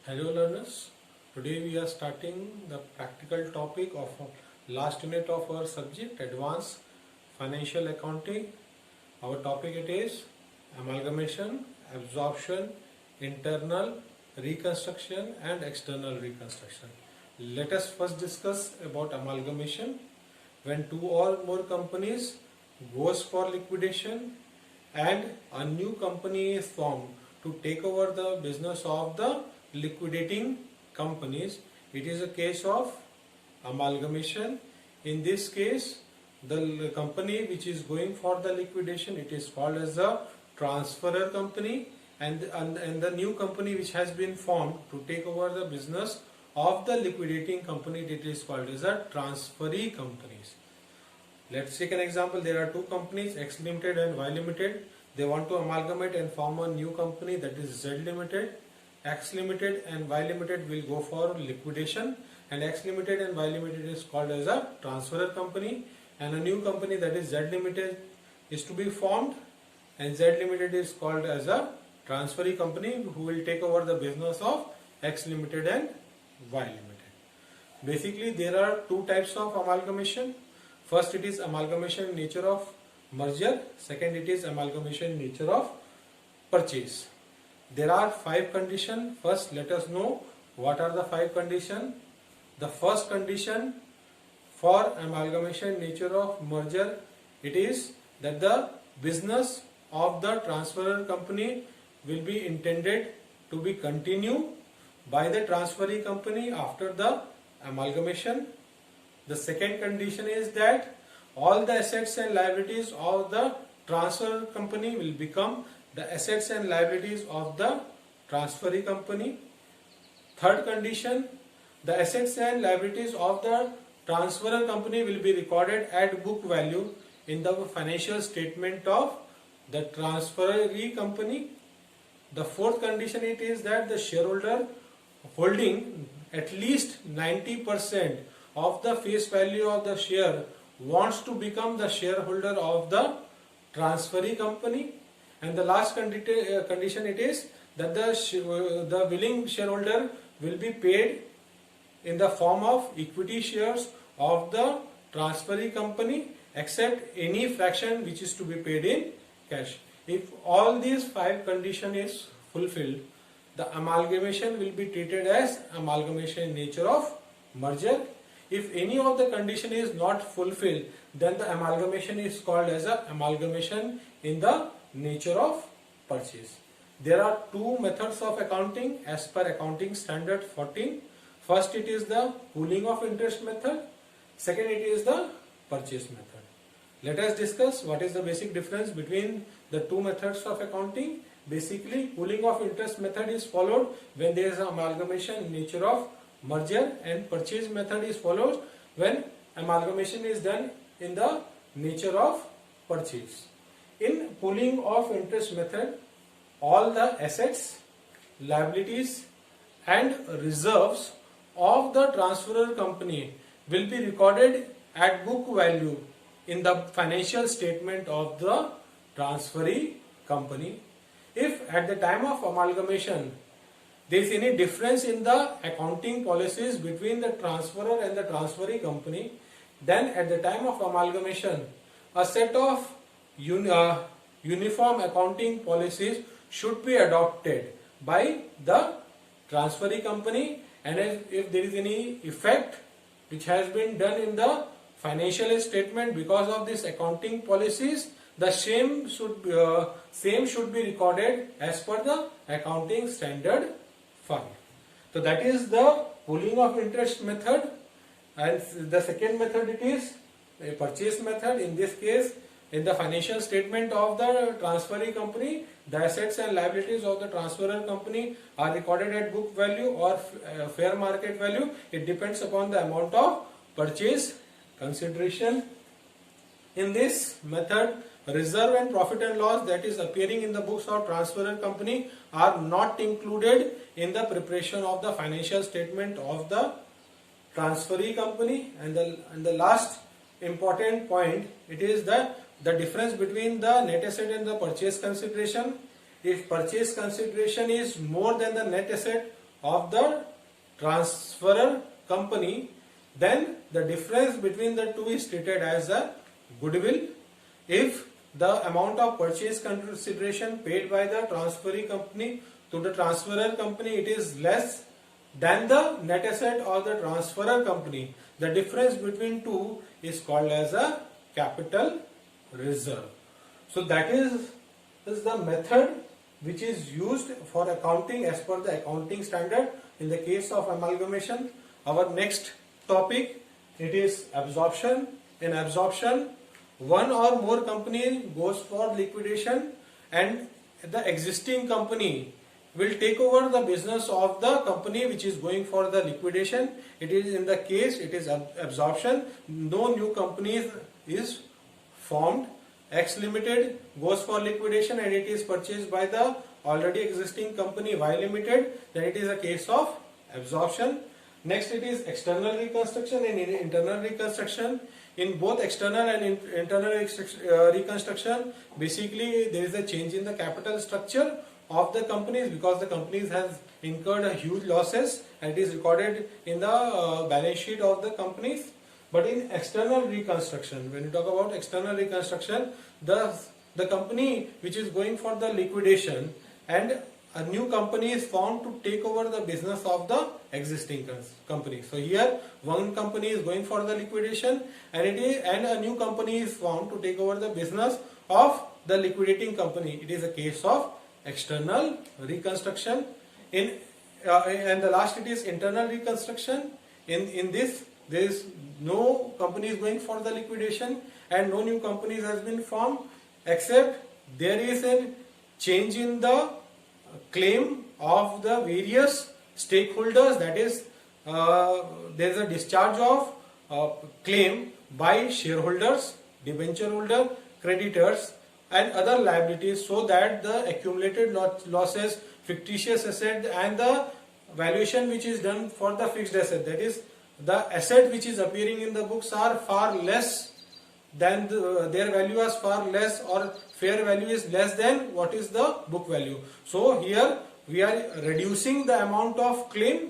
Hello learners, today we are starting the practical topic of last unit of our subject Advanced Financial Accounting. Our topic it is amalgamation, absorption, internal reconstruction and external reconstruction. Let us first discuss about amalgamation. When two or more companies goes for liquidation and a new company is formed to take over the business of the liquidating companies, it is a case of amalgamation. In this case, the company which is going for the liquidation, it is called as a transferor company, and the new company which has been formed to take over the business of the liquidating company, it is called as a transferee companies. Let's take an example. There are two companies, X Limited and Y Limited. They want to amalgamate and form a new company, that is Z Limited. X Limited and Y Limited will go for liquidation, and X Limited and Y Limited is called as a transferor company, and a new company, that is Z Limited, is to be formed, and Z Limited is called as a transferee company who will take over the business of X Limited and Y Limited. Basically, there are two types of amalgamation. First, it is amalgamation in nature of merger. Second, it is amalgamation in nature of purchase. There are 5 conditions. First, let us know what are the 5 conditions. The first condition for amalgamation in nature of merger, it is that the business of the transferor company will be intended to be continued by the transferee company after the amalgamation. The second condition is that all the assets and liabilities of the transfer company will become the assets and liabilities of the transferee company. Third condition, the assets and liabilities of the transferor company will be recorded at book value in the financial statement of the transferee company. The fourth condition it is that the shareholder holding at least 90% of the face value of the share wants to become the shareholder of the transferee company. And the last condition it is that the willing shareholder will be paid in the form of equity shares of the transferee company, except any fraction which is to be paid in cash. If all these 5 conditions is fulfilled, the amalgamation will be treated as amalgamation in nature of merger. If any of the condition is not fulfilled, then the amalgamation is called as a amalgamation in the nature of purchase. There are 2 methods of accounting as per Accounting Standard 14. First, it is the pooling of interest method. Second, it is the purchase method. Let us discuss what is the basic difference between the 2 methods of accounting. Basically, pooling of interest method is followed when there is an amalgamation in nature of merger, and purchase method is followed when amalgamation is done in the nature of purchase. In pooling of interest method, all the assets, liabilities and reserves of the transferor company will be recorded at book value in the financial statement of the transferee company. If at the time of amalgamation there is any difference in the accounting policies between the transferor and the transferee company, then at the time of amalgamation a set of uniform accounting policies should be adopted by the transferee company, and if there is any effect which has been done in the financial statement because of these accounting policies, the same should be recorded as per the Accounting Standard 5. So that is the pooling of interest method. And the second method, it is a purchase method. In this case, in the financial statement of the transferee company, the assets and liabilities of the transferor company are recorded at book value or fair market value. It depends upon the amount of purchase consideration. In this method, reserve and profit and loss that is appearing in the books of transferor company are not included in the preparation of the financial statement of the transferee company. And the last important point, it is the difference between the net asset and the purchase consideration. If purchase consideration is more than the net asset of the transferor company, then the difference between the two is treated as a goodwill. If the amount of purchase consideration paid by the transferee company to the transferor company, it is less than the net asset of the transferor company, the difference between two is called as a capital reserve. So that is the method which is used for accounting as per the accounting standard in the case of amalgamation. Our next topic, it is absorption. In absorption, one or more company goes for liquidation and the existing company will take over the business of the company which is going for the liquidation. It is in the case, it is absorption. No new company is formed. X Limited goes for liquidation and it is purchased by the already existing company Y Limited, then it is a case of absorption. Next, it is external reconstruction and internal reconstruction. In both external and internal reconstruction, basically there is a change in the capital structure of the companies because the companies have incurred a huge losses and it is recorded in the balance sheet of the companies. But in external reconstruction, when you talk about external reconstruction, the company which is going for the liquidation and a new company is formed to take over the business of the existing company. So here one company is going for the liquidation and a new company is formed to take over the business of the liquidating company. It is a case of external reconstruction. And the last, it is internal reconstruction. In this, there is no company is going for the liquidation and no new companies has been formed, except there is a change in the claim of the various stakeholders. That is, there is a discharge of claim by shareholders, debenture holder, creditors and other liabilities, so that the accumulated losses, fictitious asset and the valuation which is done for the fixed asset, that is the asset which is appearing in the books, are far less than their value is far less, or fair value is less than what is the book value. So here we are reducing the amount of claim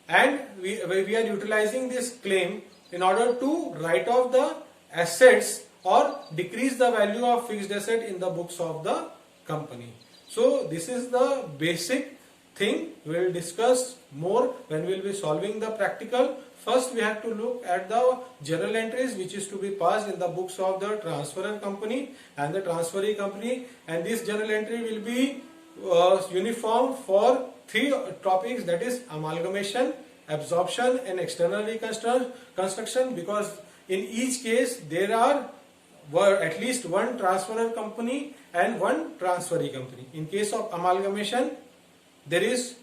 and we are utilizing this claim in order to write off the assets or decrease the value of fixed asset in the books of the company. So this is the basic thing. We will discuss more when we will be solving the practical. First we have to look at the journal entries which is to be passed in the books of the transferor company and the transferee company, and this journal entry will be uniform for three topics, that is amalgamation, absorption and external reconstruction, because in each case there were at least one transferor company and one transferee company. In case of amalgamation, there is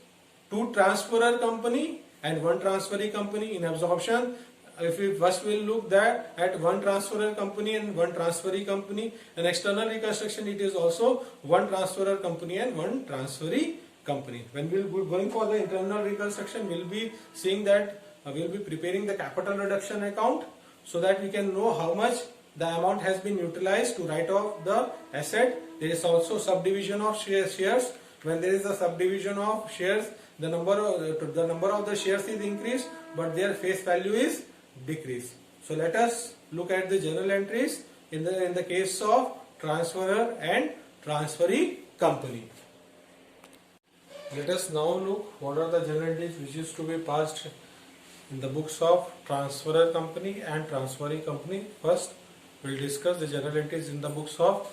two transferor company and one transferee company. In absorption, if we first will look at one transferor company and one transferee company, and external reconstruction, it is also one transferor company and one transferee company. When we will be going for the internal reconstruction, we will be seeing that we will be preparing the capital reduction account so that we can know how much the amount has been utilized to write off the asset. There is also subdivision of shares. When there is a subdivision of shares, the number of the shares is increased, but their face value is decreased. So let us look at the journal entries in the case of transferor and transferee company. Let us now look what are the journal entries which is to be passed in the books of transferor company and transferee company. First, we will discuss the journal entries in the books of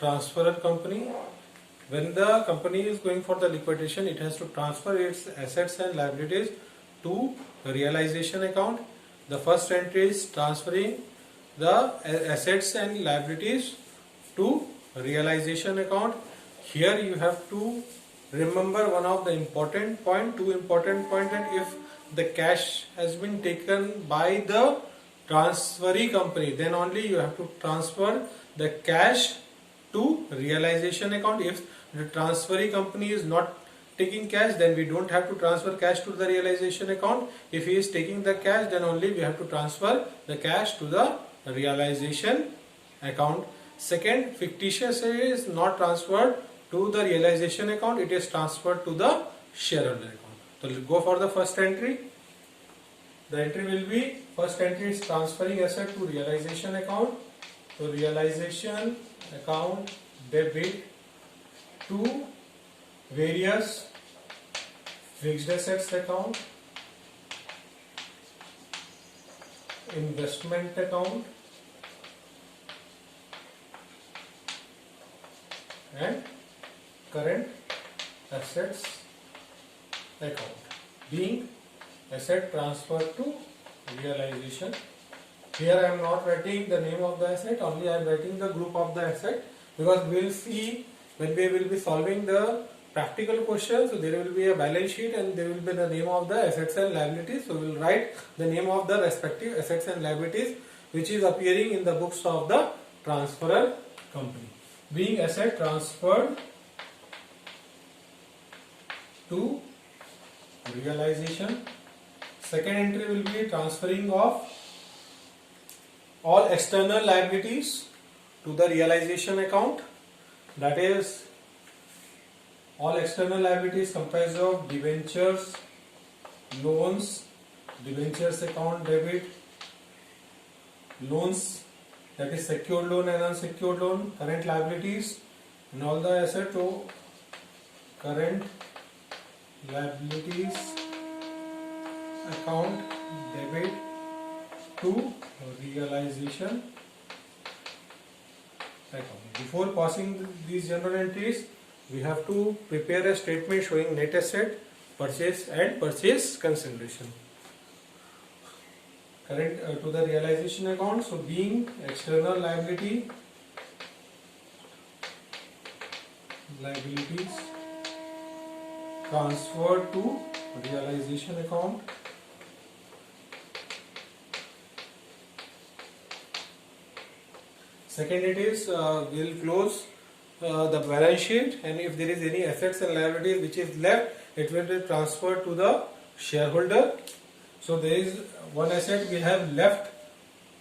transferor company. When the company is going for the liquidation, it has to transfer its assets and liabilities to realization account. The first entry is transferring the assets and liabilities to realization account. Here you have to remember one of the important point, two important point, that if the cash has been taken by the transferee company, then only you have to transfer the cash to realization account. If the transferee company is not taking cash, then we don't have to transfer cash to the realization account. If he is taking the cash, then only we have to transfer the cash to the realization account. Second, fictitious is not transferred to the realization account, it is transferred to the shareholder account. So go for the first entry. The entry will be, first entry is transferring asset to realization account. So realization account debit to various fixed assets account, investment account, and current assets account, being asset transferred to realization. Here I am not writing the name of the asset, only I am writing the group of the asset, because we will see when we will be solving the practical questions. So there will be a balance sheet and there will be the name of the assets and liabilities. So we will write the name of the respective assets and liabilities which is appearing in the books of the transferor company, being asset transferred to realization. Second entry will be transferring of all external liabilities to the realization account. That is, all external liabilities comprised of debentures, loans, debentures account debit, loans, that is secured loan and unsecured loan, current liabilities, and all the asset to current liabilities account debit to realization account. Before passing these general entries, we have to prepare a statement showing net asset, purchase and purchase consideration. Current to the realization account, so being external liabilities transferred to realization account. Second, it is we will close the balance sheet, and if there is any assets and liabilities which is left, it will be transferred to the shareholder. So there is one asset we have left,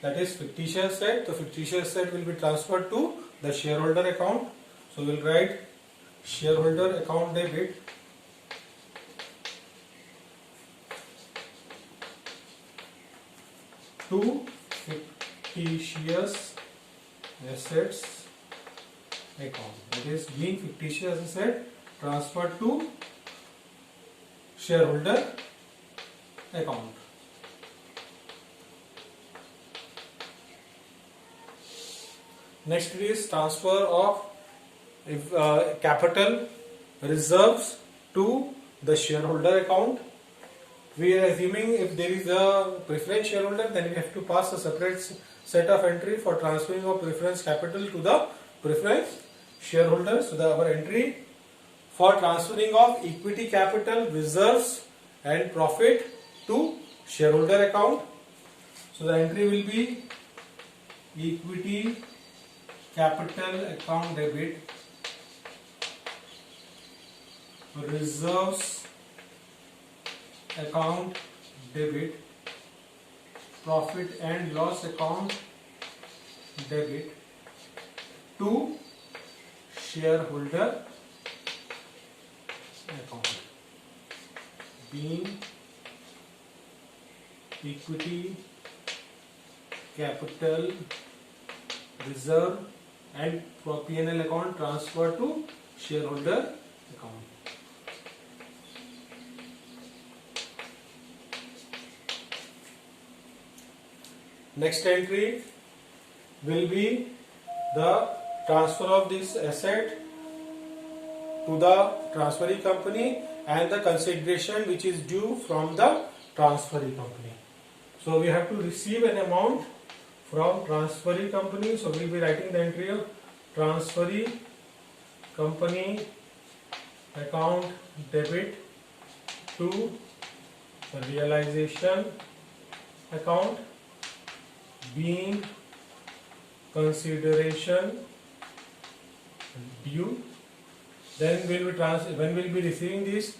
that is fictitious asset. The fictitious asset will be transferred to the shareholder account. So we will write shareholder account debit to fictitious assets account. That is, being fictitious asset transferred to shareholder account. Next is transfer of capital reserves to the shareholder account. We are assuming if there is a preference shareholder, then we have to pass a separate set of entry for transferring of preference capital to the preference shareholder. So our entry for transferring of equity capital, reserves and profit to shareholder account. So the entry will be equity capital account debit, reserves account debit, profit and loss account debit to shareholder account, being equity capital reserve and P&L account transfer to shareholder account. Next entry will be the transfer of this asset to the transferee company and the consideration which is due from the transferee company. So we have to receive an amount from transferee company. So we will be writing the entry of transferee company account debit to realization account, being consideration due. Then when we will be receiving this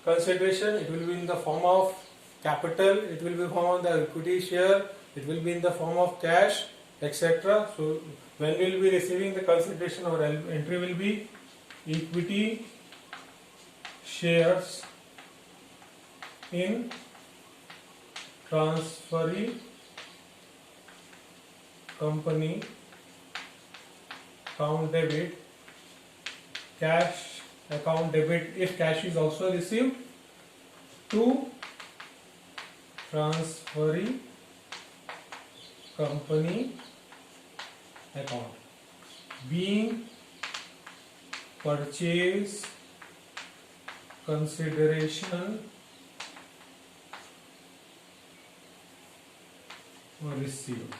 consideration, it will be in the form of capital, it will be in the form of the equity share, it will be in the form of cash, etc. So when we will be receiving the consideration, our entry will be equity shares in transferee company account debit, cash account debit if cash is also received, to transferee company account, being purchase consideration received.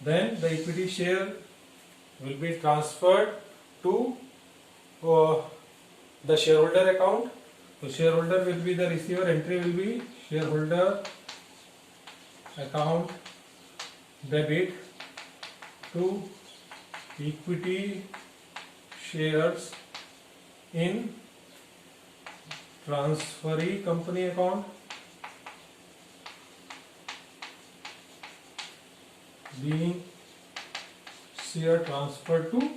Then the equity share will be transferred to the shareholder account. So shareholder will be the receiver, entry will be shareholder account debit to equity shares in transferee company account, being share transferred to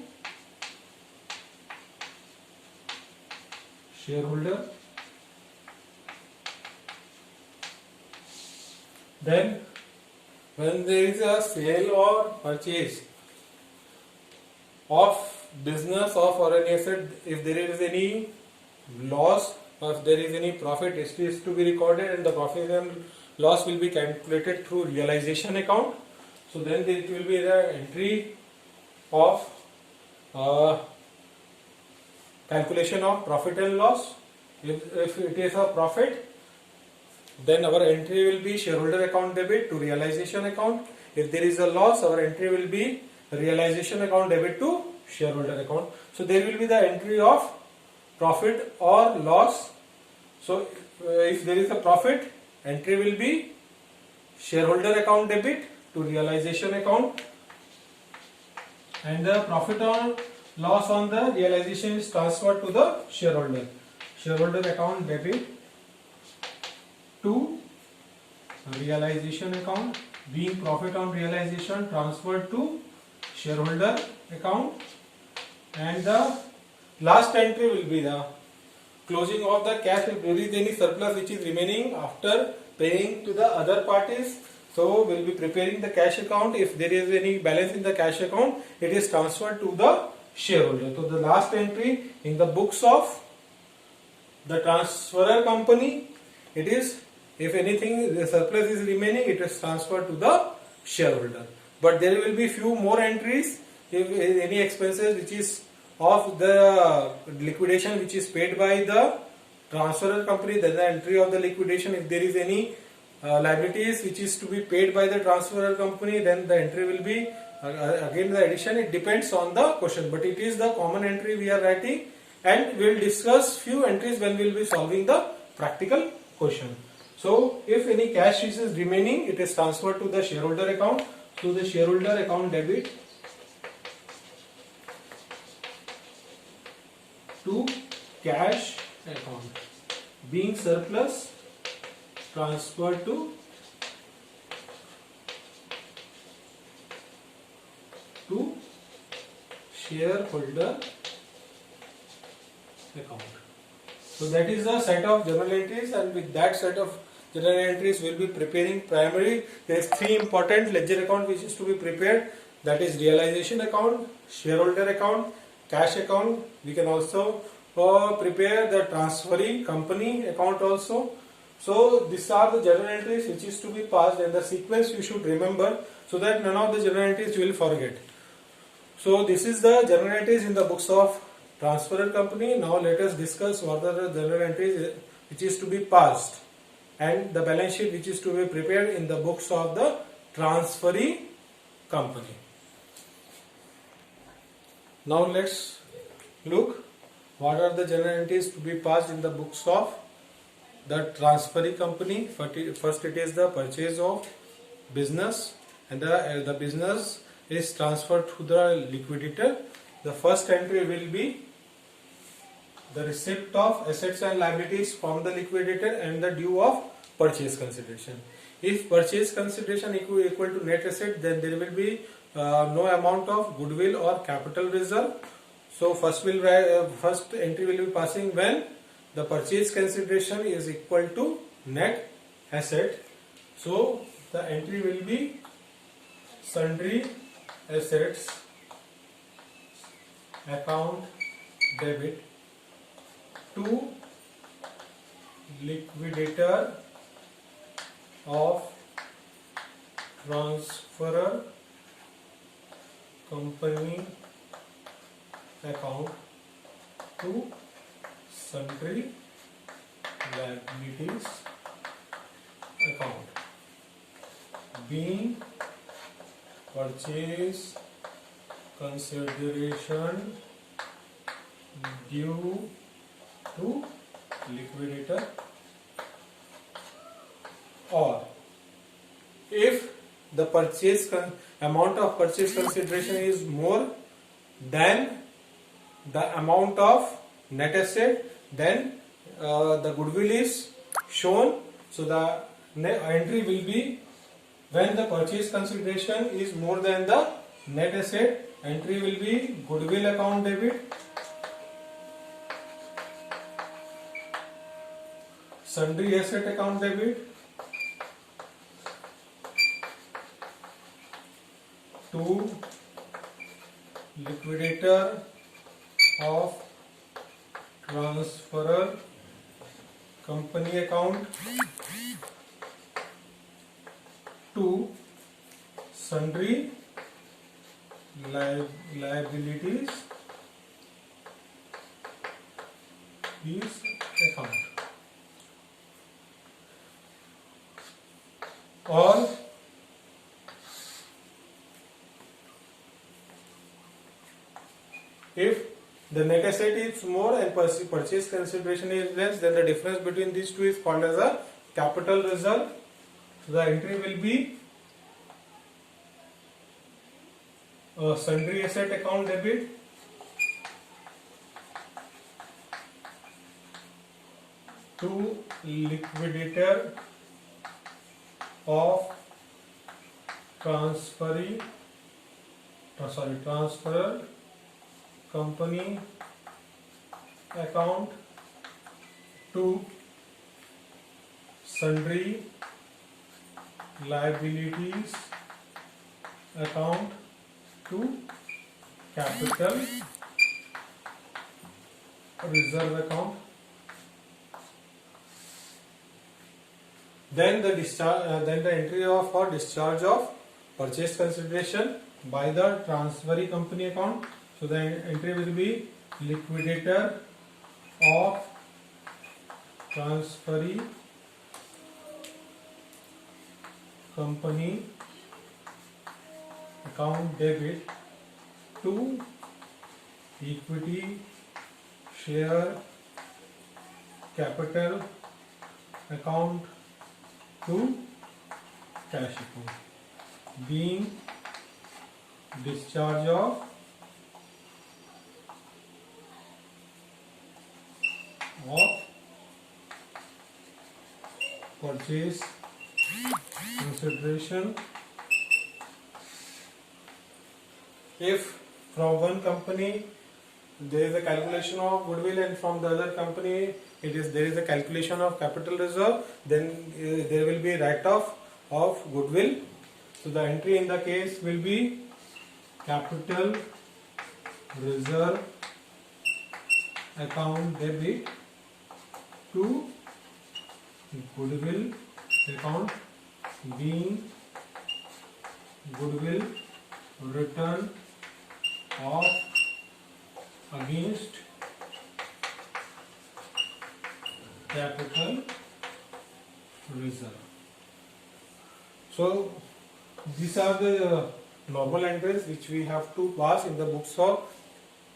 shareholder. Then when there is a sale or purchase of business of or any asset, if there is any loss or if there is any profit, it is to be recorded, and the profit and loss will be calculated through realization account. So then it will be the entry of calculation of profit and loss. If it is a profit, then our entry will be shareholder account debit to realization account. If there is a loss, our entry will be realization account debit to shareholder account. So there will be the entry of profit or loss. So if there is a profit, entry will be shareholder account debit to realization account, and the profit or loss on the realization is transferred to the shareholder account debit to realization account, being profit on realization transferred to shareholder account, and the last entry will be the closing of the cash. If there is any surplus which is remaining after paying to the other parties, so we'll be preparing the cash account. If there is any balance in the cash account, it is transferred to the shareholder. So the last entry in the books of the transferor company, it is, if anything the surplus is remaining, it is transferred to the shareholder. But there will be few more entries if any expenses which is of the liquidation which is paid by the transferor company, then the entry of the liquidation. If there is any liabilities which is to be paid by the transferor company, then the entry will be again the addition. It depends on the question, but it is the common entry we are writing, and we will discuss few entries when we will be solving the practical question. So if any cash is remaining, it is transferred to the shareholder account. So the shareholder account debit to cash account, being surplus transferred to shareholder account. So that is the set of journal entries, and with that set of journal entries we will be preparing primary. There is three important ledger account which is to be prepared, that is realization account, shareholder account, cash account. We can also prepare the transferee company account also. So these are the journal entries which is to be passed, and the sequence you should remember so that none of the journal entries you will forget. So this is the journal entries in the books of transferor company. Now let us discuss what are the journal entries which is to be passed, and the balance sheet which is to be prepared in the books of the transferee company. Now let's look what are the journal entries to be passed in the books of the transferee company. First it is the purchase of business, and the business is transferred to the liquidator. The first entry will be the receipt of assets and liabilities from the liquidator and the due of purchase consideration. If purchase consideration equal to net asset, then there will be no amount of goodwill or capital reserve. So first entry will be passing when the purchase consideration is equal to net asset. So the entry will be sundry assets account debit to liquidator of transferor company account to sundry liabilities account, being purchase consideration due to liquidator, or if the amount of purchase consideration is more than the amount of net asset, then the goodwill is shown. So the entry will be, when the purchase consideration is more than the net asset, entry will be goodwill account debit, sundry asset account debit to liquidator of transferor company account to sundry liabilities account, or if the net asset is more and purchase consideration is less, then the difference between these two is called as a capital reserve. So the entry will be sundry asset account debit to liquidator of transferor company account to sundry liabilities account to capital reserve account. Then the entry for discharge of purchase consideration by the transferee company account. So the entry will be liquidator of transferee company account debit to equity share capital account to cash account, being discharge of purchase consideration. If from one company there is a calculation of goodwill and from the other company there is a calculation of capital reserve, then there will be write-off of goodwill. So the entry in the case will be capital reserve account debit to goodwill account, being goodwill return off against capital reserve. So these are the normal entries which we have to pass in the books of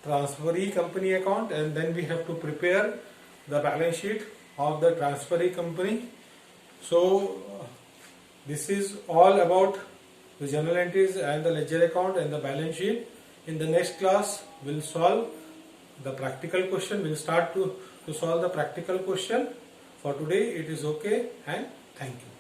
transferee company account, and then we have to prepare the balance sheet of the transferee company. So this is all about the journal entries and the ledger account and the balance sheet. In the next class we'll solve the practical question. We'll start to solve the practical question. For today it is okay, and thank you.